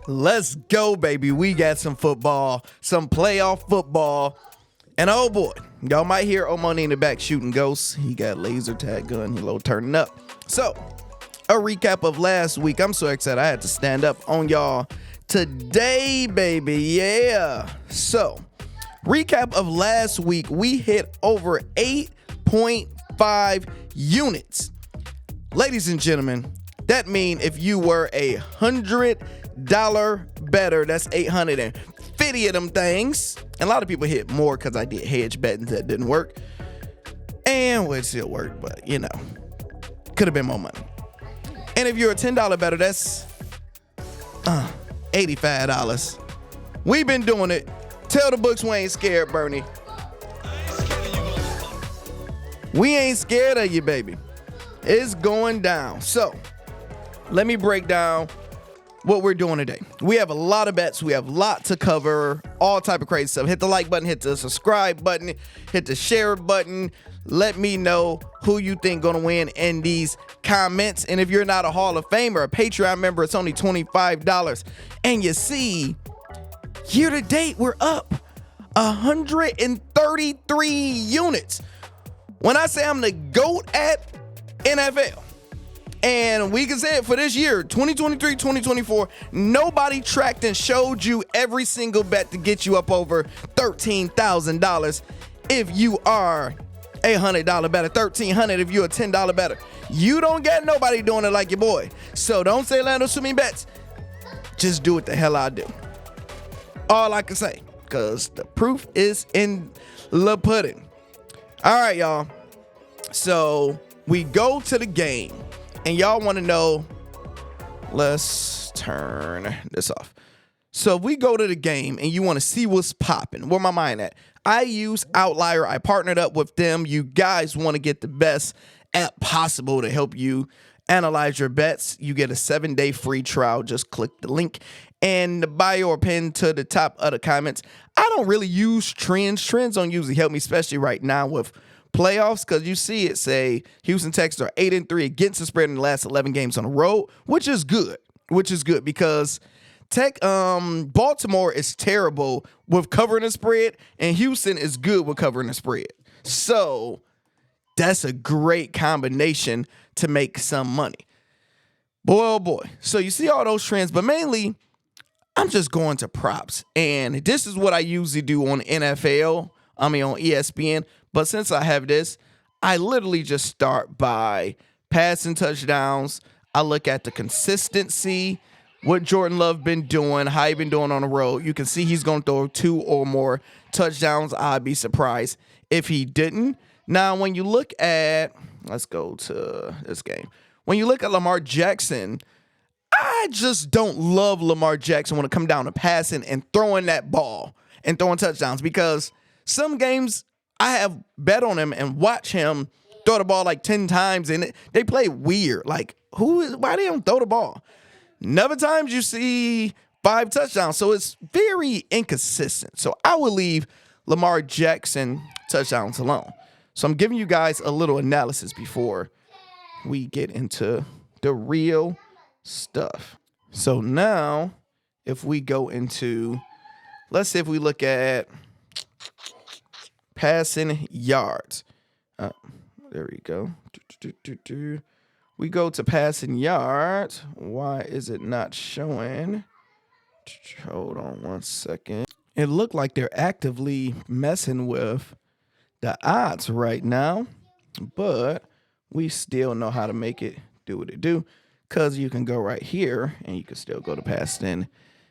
Let's go, baby. We got some football, some playoff football. And oh boy, y'all might hear Omoni in the back shooting ghosts. He got laser tag gun, he low turning up. So, a recap of last week. I'm so excited I had to stand up on y'all today, baby. Yeah. So, recap of last week. We hit over 8.5 units. Ladies and gentlemen, that means if you were $100 better, that's 850 of them things. And a lot of people hit more because I did hedge betting that didn't work. And well, it still worked, but you know, could have been more money. And if you're a $10 better, that's $85. We've been doing it. Tell the books we ain't scared, Bernie. We ain't scared of you, baby. It's going down. So, let me break down what we're doing today. We have a lot of bets. We have a lot to cover. All type of crazy stuff. Hit the like button. Hit the subscribe button. Hit the share button. Let me know who you think gonna win in these comments. And if you're not a Hall of Famer, a Patreon member, it's only $25. And you see, year to date, we're up 133 units. When I say I'm the GOAT at NFL, and we can say it for this year, 2023, 2024, nobody tracked and showed you every single bet to get you up over $13,000 if you are $100 better, $1,300 if you're a $10 better. You don't get nobody doing it like your boy. So don't say Lando Swimming Bets. Just do what the hell I do. All I can say, because the proof is in the pudding. All right, y'all. So we go to the game, and y'all want to know, let's turn this off. So if we go to the game and you want to see what's popping, where my mind at? I use Outlier. I partnered up with them. You guys want to get the best app possible to help you analyze your bets. You get a 7-day free trial. Just click the link in the bio or pin to the top of the comments. I don't really use trends. Trends don't usually help me, especially right now with playoffs, because you see it say Houston Texans are 8-3 against the spread in the last 11 games on the road, which is good because Baltimore is terrible with covering the spread, and Houston is good with covering the spread. So that's a great combination to make some money. Boy, oh boy. So you see all those trends, but mainly I'm just going to props. And this is what I usually do on NFL, on ESPN. But since I have this, I literally just start by passing touchdowns. I look at the consistency, what Jordan Love been doing, how he been doing on the road. You can see he's going to throw 2 or more touchdowns. I'd be surprised if he didn't. Now, when you look at, let's go to this game. When you look at Lamar Jackson, I just don't love Lamar Jackson when it comes down to passing and throwing that ball and throwing touchdowns, because some games I have bet on him and watch him throw the ball like 10 times and they play weird. Like, why they don't throw the ball? Another times you see 5 touchdowns. So it's very inconsistent. So I will leave Lamar Jackson touchdowns alone. So I'm giving you guys a little analysis before we get into the real stuff. So now if we go into, let's say if we look at passing yards. There we go. We go to passing yards. Why is it not showing? Hold on one second. It looked like they're actively messing with the odds right now, but we still know how to make it do what it do, because you can go right here and you can still go to passing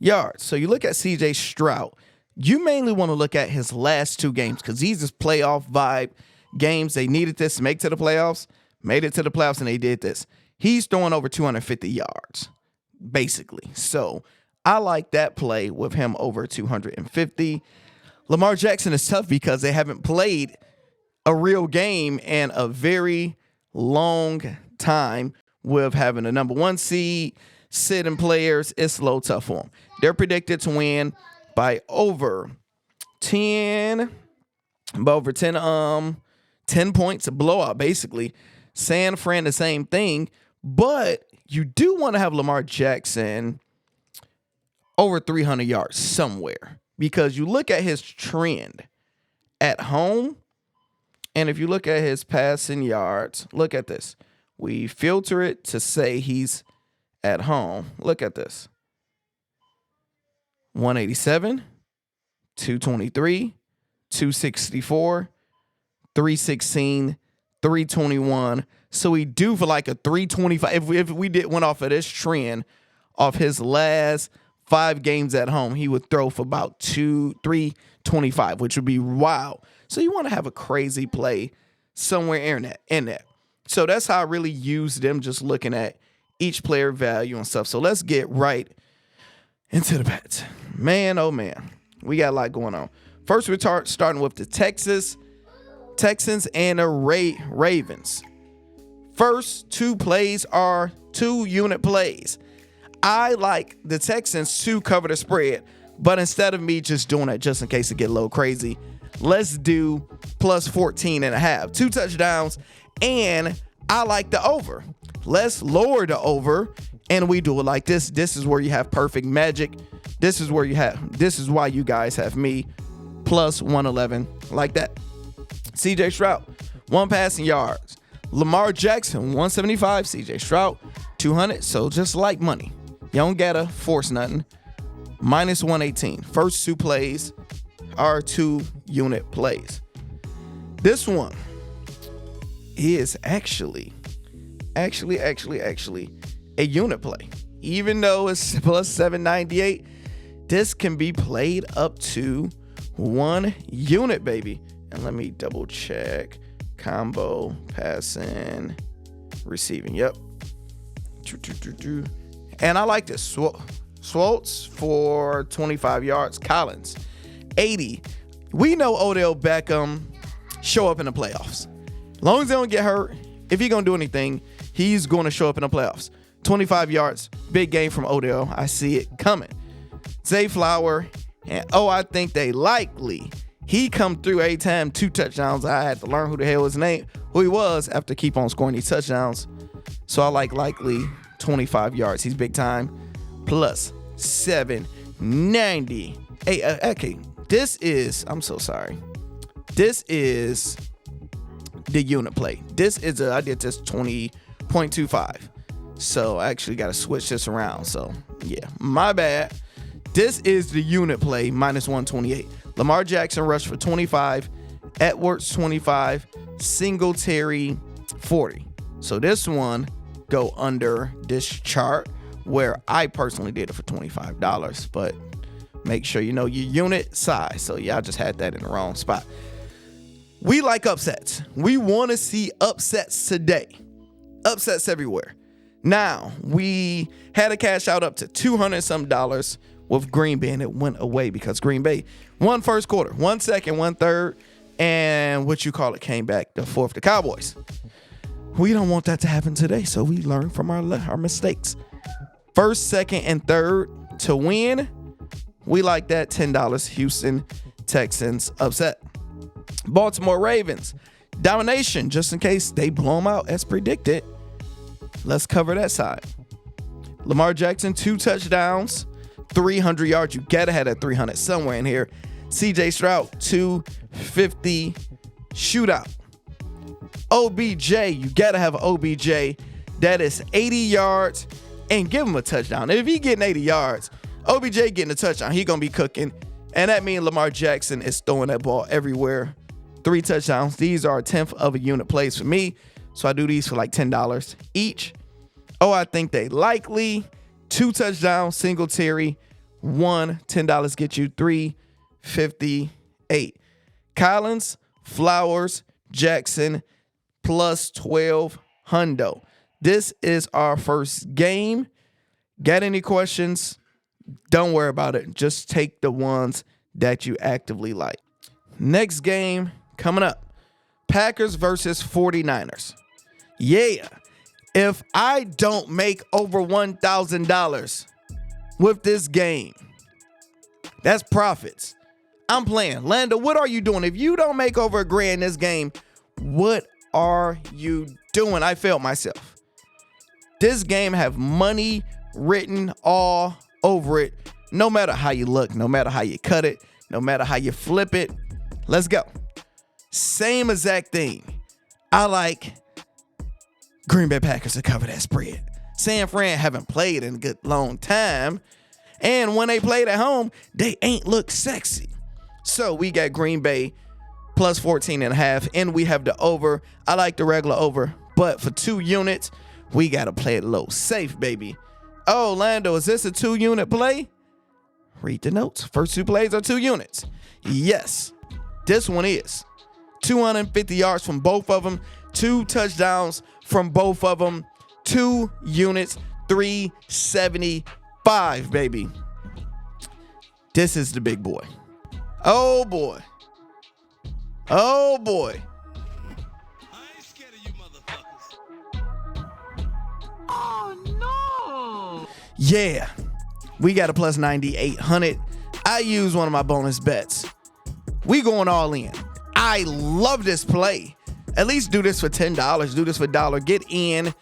yards. So you look at CJ Stroud. You mainly want to look at his last 2 games, because these is playoff vibe games. They needed this to make to the playoffs, made it to the playoffs, and they did this. He's throwing over 250 yards, basically. So I like that play with him over 250. Lamar Jackson is tough because they haven't played a real game in a very long time with having a number 1 seed, sitting players. It's a little tough for them. They're predicted to win by over 10 points, a blowout, basically. San Fran, the same thing. But you do want to have Lamar Jackson over 300 yards somewhere, because you look at his trend at home, and if you look at his passing yards, look at this. We filter it to say he's at home. Look at this. 187, 223, 264, 316, 321. So he due for like a 325. If we went off of this trend of his last 5 games at home, he would throw for about 325, which would be wild. So you want to have a crazy play somewhere in that. So that's how I really use them, just looking at each player value and stuff. So let's get right into the bets. Man, oh man, we got a lot going on. First, we're starting with the Texans and the Ravens. First 2 plays are 2-unit plays. I like the Texans to cover the spread, but instead of me just doing it just in case it get a little crazy, let's do plus 14.5. 2 touchdowns, and I like the over. Let's lower the over, and we do it like this. This is where you have perfect magic. This is why you guys have me plus 111 like that. CJ Stroud, 1 passing yards. Lamar Jackson, 175. CJ Stroud, 200. So just like money. You don't gotta force nothing. Minus 118. First 2 plays are 2-unit plays. This one is actually a unit play. Even though it's plus 798, this can be played up to 1 unit, baby. And let me double check. Combo, passing, receiving. Yep. And I like this. Schwartz for 25 yards. Collins, 80. We know Odell Beckham show up in the playoffs. As long as they don't get hurt, if he's going to do anything, he's going to show up in the playoffs. 25 yards. Big game from Odell. I see it coming. Zay Flower. And I think they likely. He come through every time, 2 touchdowns. I had to learn who he was after keep on scoring these touchdowns. So I like likely 25 yards. He's big time. Plus 790. Hey, okay. I'm so sorry. This is the unit play. I did this 20.25. So I actually got to switch this around. So yeah, my bad. This is the unit play, minus 128. Lamar Jackson rushed for 25, Edwards 25, Singletary 40. So this one go under this chart where I personally did it for $25, but make sure you know your unit size. So yeah, I just had that in the wrong spot. We like upsets. We want to see upsets today. Upsets everywhere. Now, we had a cash out up to $200 with Green Bay, and it went away because Green Bay won first quarter, 1 second, 1 third, and came back the fourth. The Cowboys. We don't want that to happen today, so we learn from our mistakes. First, second, and third to win. We like that. $10. Houston Texans upset. Baltimore Ravens domination, just in case they blow them out as predicted. Let's cover that side. Lamar Jackson, 2 touchdowns. 300 yards. You gotta have that 300 somewhere in here. CJ Stroud, 250 shootout. OBJ, you gotta have an OBJ. That is 80 yards, and give him a touchdown. If he getting 80 yards, OBJ getting a touchdown, he gonna be cooking. And that means Lamar Jackson is throwing that ball everywhere. 3 touchdowns. These are a 10th of a unit plays for me. So I do these for like $10 each. I think they likely. 2 touchdowns, Singletary, 1, $10 get you $358. Collins, Flowers, Jackson, plus 12 hundo. This is our first game. Got any questions? Don't worry about it. Just take the ones that you actively like. Next game coming up. Packers versus 49ers. Yeah. If I don't make over $1,000 with this game, that's profits. I'm playing. Lando, what are you doing? If you don't make over $1,000 in this game, what are you doing? I failed myself. This game have money written all over it No matter how you look, no matter how you cut it, no matter how you flip it, let's go. Same exact thing. I like Green Bay Packers to cover that spread. San Fran haven't played in a good long time. And when they played at home, they ain't look sexy. So we got Green Bay plus 14.5, and we have the over. I like the regular over, but for 2 units, we got to play it low. Safe, baby. Oh, Lando, is this a 2-unit play? Read the notes. First 2 plays are 2 units. Yes, this one is. 250 yards from both of them. 2 touchdowns from both of them. 2 units, 375, baby. This is the big boy. Oh, boy. Oh, boy. I ain't scared of you motherfuckers. Oh, no. Yeah. We got a plus 9,800. I use one of my bonus bets. We going all in. I love this play. At least do this for $10. Do this for $1. Get in.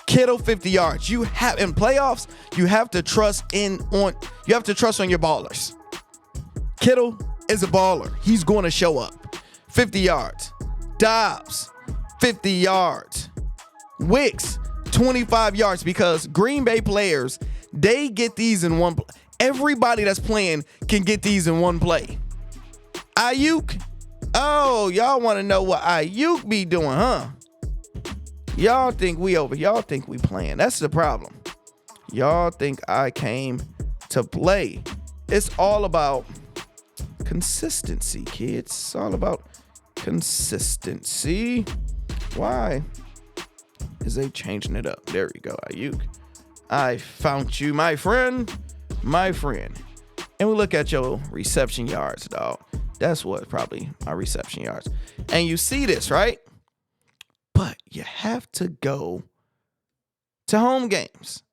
Kittle 50 yards. You have in playoffs, you have to trust on your ballers. Kittle is a baller. He's going to show up. 50 yards. Dobbs 50 yards. Wicks 25 yards, because Green Bay players, they get these in one play. Everybody that's playing can get these in one play. Ayuk. Oh, y'all want to know what Ayuk be doing, huh? Y'all think we over. Y'all think we playing. That's the problem. Y'all think I came to play. It's all about consistency, kids. It's all about consistency. Why is they changing it up? There we go, Ayuk. I found you, my friend. My friend. And we look at your reception yards, dog. That's what probably my reception yards. And you see this, right? But you have to go to home games.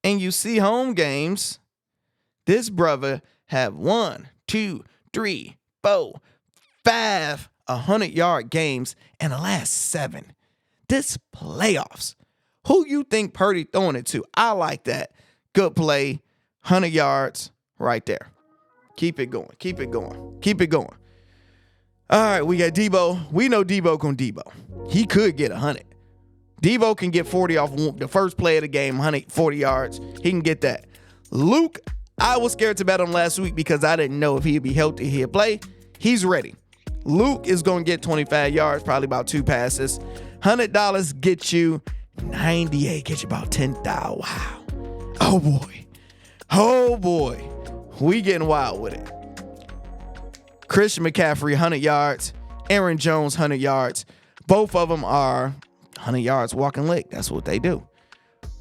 And you see home games, this brother have 1, 2, 3, 4, 5 100-yard games in the last 7. This playoffs. Who you think Purdy throwing it to? I like that. Good play. 100 yards right there. Keep it going. Keep it going. Keep it going. All right, we got Debo. We know Debo can Debo. He could get 100. Debo can get 40 off the first play of the game, 140 yards. He can get that. Luke, I was scared to bet him last week because I didn't know if he'd be healthy, he'd play. He's ready. Luke is going to get 25 yards, probably about 2 passes. $100 get you 98, get you about 10,000. Wow. Oh, boy. Oh, boy. We getting wild with it. Christian McCaffrey, 100 yards. Aaron Jones, 100 yards. Both of them are 100 yards walking lick. That's what they do.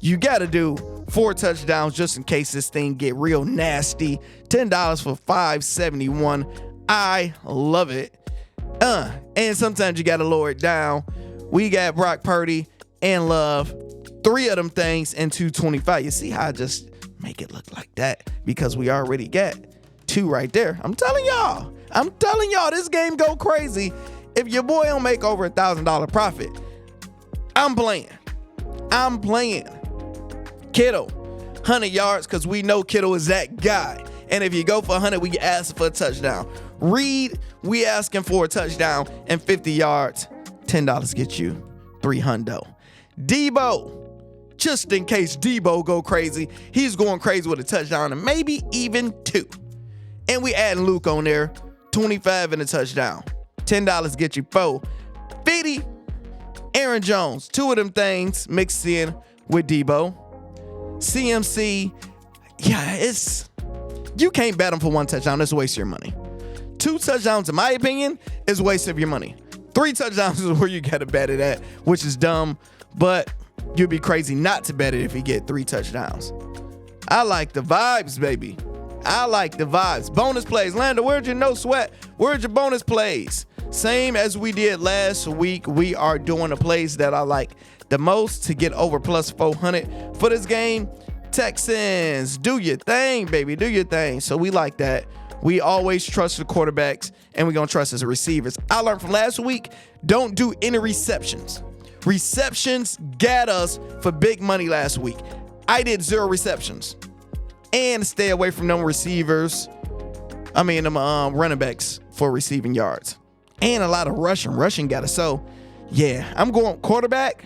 You got to do 4 touchdowns just in case this thing get real nasty. $10 for 571. I love it. And sometimes you got to lower it down. We got Brock Purdy and Love. 3 of them things and 225. You see how I just make it look like that? Because we already got 2 right there. I'm telling y'all, this game go crazy. If your boy don't make over $1,000 profit, I'm playing. Kittle, 100 yards, because we know Kittle is that guy. And if you go for 100, we ask for a touchdown. Reed, we asking for a touchdown and 50 yards. $10 get you 300. Debo, just in case Debo go crazy, he's going crazy with a touchdown and maybe even 2. And we adding Luke on there, 25 and a touchdown. $10 get you 4. 50. Aaron Jones, 2 of them things mixed in with Debo. CMC, yeah, you can't bet him for 1 touchdown. That's a waste of your money. 2 touchdowns, in my opinion, is a waste of your money. 3 touchdowns is where you got to bet it at, which is dumb, but you'd be crazy not to bet it if you get 3 touchdowns. I like the vibes, baby. I like the vibes. Bonus plays. Lando, where'd your no sweat? Where'd your bonus plays? Same as we did last week. We are doing the plays that I like the most to get over plus 400 for this game. Texans, do your thing, baby. Do your thing. So we like that. We always trust the quarterbacks, and we're going to trust as receivers. I learned from last week, don't do any receptions. Receptions got us for big money last week. I did 0 receptions. and stay away from them receivers. Them running backs for receiving yards. And a lot of rushing. Rushing got it. So, yeah, I'm going quarterback,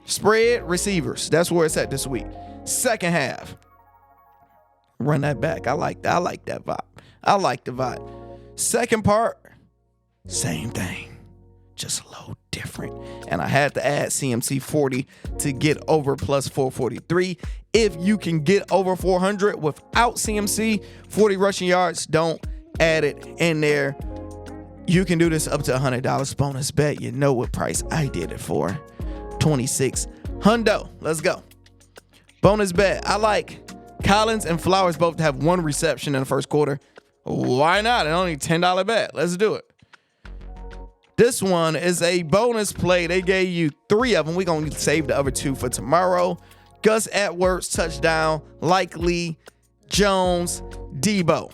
spread, receivers. That's where it's at this week. Second half. Run that back. I like that. I like that vibe. I like the vibe. Second part, same thing. Just a little different. And I had to add CMC 40 to get over plus 443. If you can get over 400 without CMC 40 rushing yards, don't add it in there. You can do this up to $100 bonus bet. You know what price I did it for. 26 hundo. Let's go. Bonus bet. I like Collins and Flowers both to have one reception in the first quarter. Why not? It's only $10 bet. Let's do it. This one is a bonus play. They gave you 3 of them. We're going to save the other 2 for tomorrow. Gus Edwards, touchdown. Likely, Jones, Debo.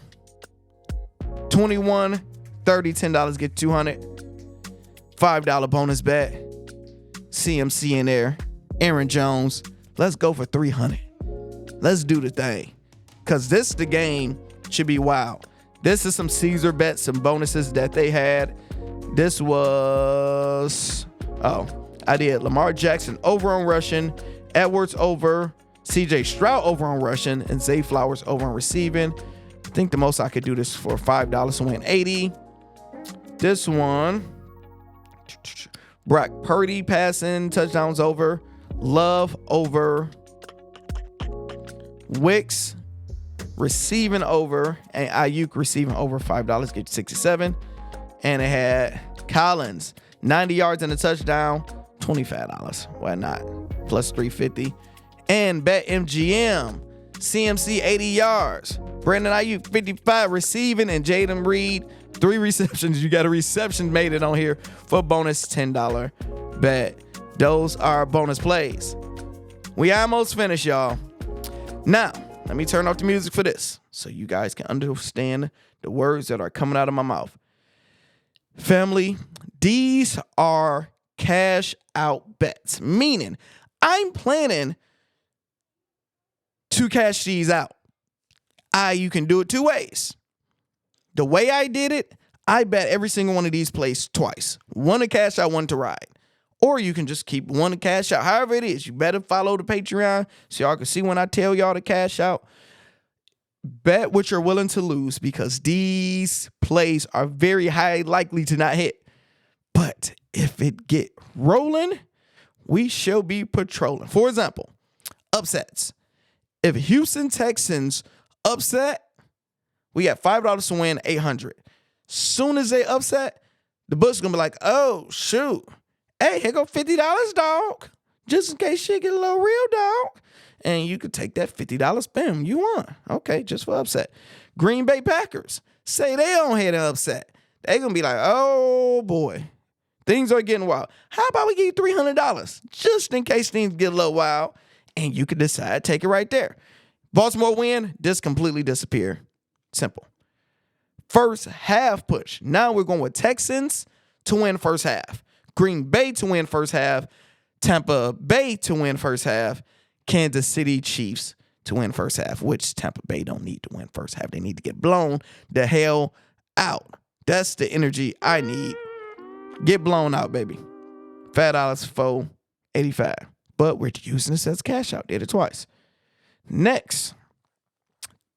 21, 30, $10, get 200. $5 bonus bet. CMC in there. Aaron Jones. Let's go for 300. Let's do the thing. Because the game should be wild. This is some Caesar bets, some bonuses that they had. This was, I did Lamar Jackson over on rushing, Edwards over, CJ Stroud over on rushing, and Zay Flowers over on receiving. I think the most I could do this for $5 to win 80. This one, Brock Purdy passing, touchdowns over, Love over, Wicks receiving over, and Ayuk receiving over $5, get you 67. And it had Collins 90 yards and a touchdown, $25. Why not? Plus 350. And BetMGM CMC 80 yards, Brandon Ayuk 55 receiving, and Jaden Reed 3 receptions. You got a reception made it on here for bonus $10 bet. Those are bonus plays. We almost finished, y'all. Now, let me turn off the music for this so you guys can understand the words that are coming out of my mouth. Family, these are cash out bets, meaning I'm planning to cash these out. You can do it 2 ways. The way I did it, I bet every single one of these plays twice. One to cash out, one to ride. Or you can just keep one to cash out. However it is, you better follow the Patreon so y'all can see when I tell y'all to cash out. Bet what you're willing to lose because these plays are very high likely to not hit. But if it get rolling, we shall be patrolling. For example, upsets. If Houston Texans upset, we got $5 to win 800. Soon as they upset, the book's gonna be like, oh shoot. Hey, here go $50, dog. Just in case shit get a little real, dog. And you could take that $50 spin. You won. Okay, just for upset. Green Bay Packers. Say they don't hit an upset. They going to be like, oh, boy. Things are getting wild. How about we give you $300 just in case things get a little wild, and you can decide, take it right there. Baltimore win, this completely disappear. Simple. First half push. Now we're going with Texans to win first half. Green Bay to win first half. Tampa Bay to win first half. Kansas City Chiefs to win first half, which Tampa Bay don't need to win first half. They need to get blown the hell out. That's the energy I need. Get blown out, baby. $5 for 85. But we're using this as cash out. Did it twice. Next,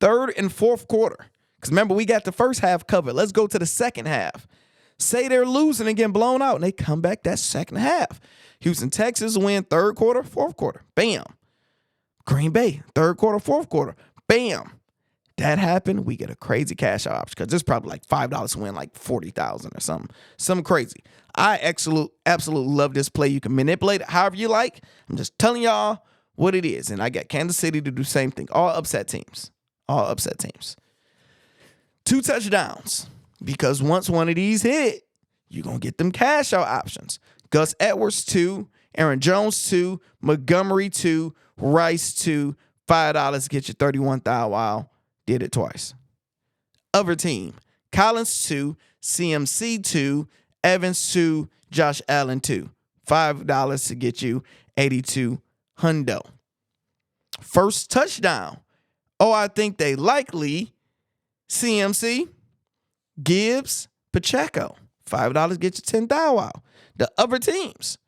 third and fourth quarter. Because remember, we got the first half covered. Let's go to the second half. Say they're losing and getting blown out, and they come back that second half. Houston, Texas win third quarter, fourth quarter. Bam. Green Bay, third quarter, fourth quarter. Bam. That happened, we get a crazy cash out option because it's probably like $5 to win like 40,000 or something. Something crazy. I absolutely love this play. You can manipulate it however you like. I'm just telling y'all what it is. And I got Kansas City to do the same thing. All upset teams. 2 touchdowns. Because once one of these hit, you're going to get them cash out options. Gus Edwards 2, Aaron Jones 2, Montgomery 2, Rice 2, $5 get you 31,000. Wow. Did it twice. Other team, Collins 2, CMC 2, Evans 2, Josh Allen 2. $5 to get you 82 hundo. First touchdown Oh, I think they likely CMC, Gibbs, Pacheco. $5 get you 10,000 out. The other teams,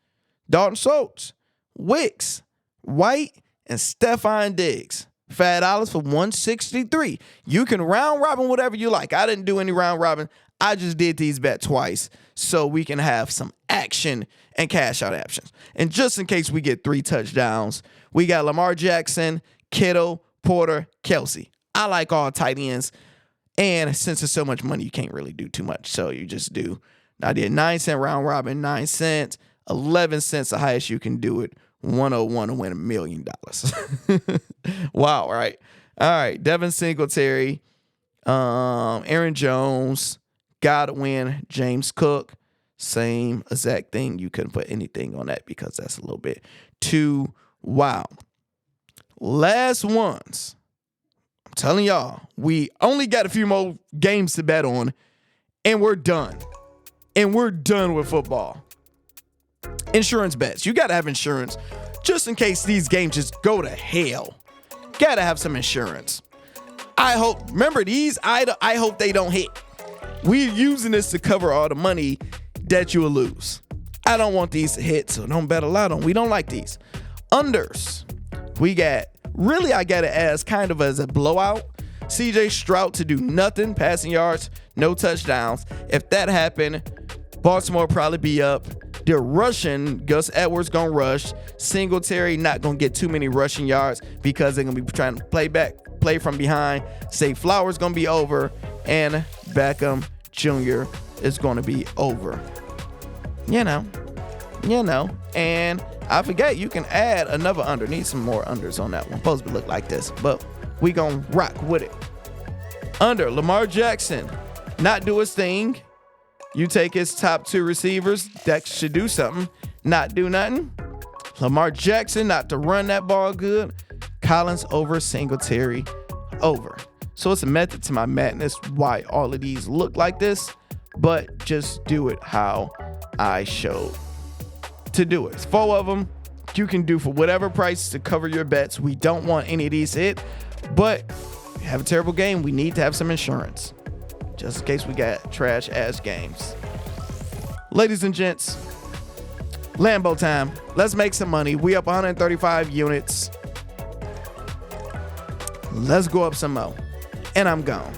Dalton Schultz, Wicks, White, and Stephon Diggs. $5 for 163. You can round robin whatever you like. I didn't do any round robin. I just did these bet twice so we can have some action and cash out options. And just in case we get 3 touchdowns, we got Lamar Jackson, Kittle, Porter, Kelsey. I like all tight ends. And since there's so much money, you can't really do too much. So you just do, I did 9-cent round robin, 9 cents, 11 cents, the highest you can do it. 101 to win $1 million. Wow, right? All right. Devin Singletary, Aaron Jones, Godwin, James Cook. Same exact thing. You couldn't put anything on that because that's a little bit too wild. Last ones. I'm telling y'all, we only got a few more games to bet on, and we're done. And we're done with football. Insurance bets. You got to have insurance just in case these games just go to hell. Got to have some insurance. I hope, remember these, I hope they don't hit. We're using this to cover all the money that you will lose. I don't want these to hit, so don't bet a lot on. We don't like these. Unders. We got, really I got to ask kind of as a blowout, CJ Stroud to do nothing, passing yards, no touchdowns. If that happened, Baltimore probably be up. They're rushing. Gus Edwards gonna rush. Singletary not gonna get too many rushing yards because they're gonna be trying to play from behind. Say Flowers gonna be over, and Beckham Jr. is gonna be over. You know. And I forget you can add another under. Need some more unders on that one. Supposed to look like this, but we gonna rock with it. Under Lamar Jackson, not do his thing. You take his top 2 receivers, that should do something. Not do nothing. Lamar Jackson, not to run that ball good. Collins over, Singletary over. So it's a method to my madness why all of these look like this, but just do it how I showed to do it. 4 of them you can do for whatever price to cover your bets. We don't want any of these hit, but if you have a terrible game, we need to have some insurance. Just in case we got trash ass games. Ladies and gents, Lambo time. Let's make some money. We up 135 units. Let's go up some more. And I'm gone.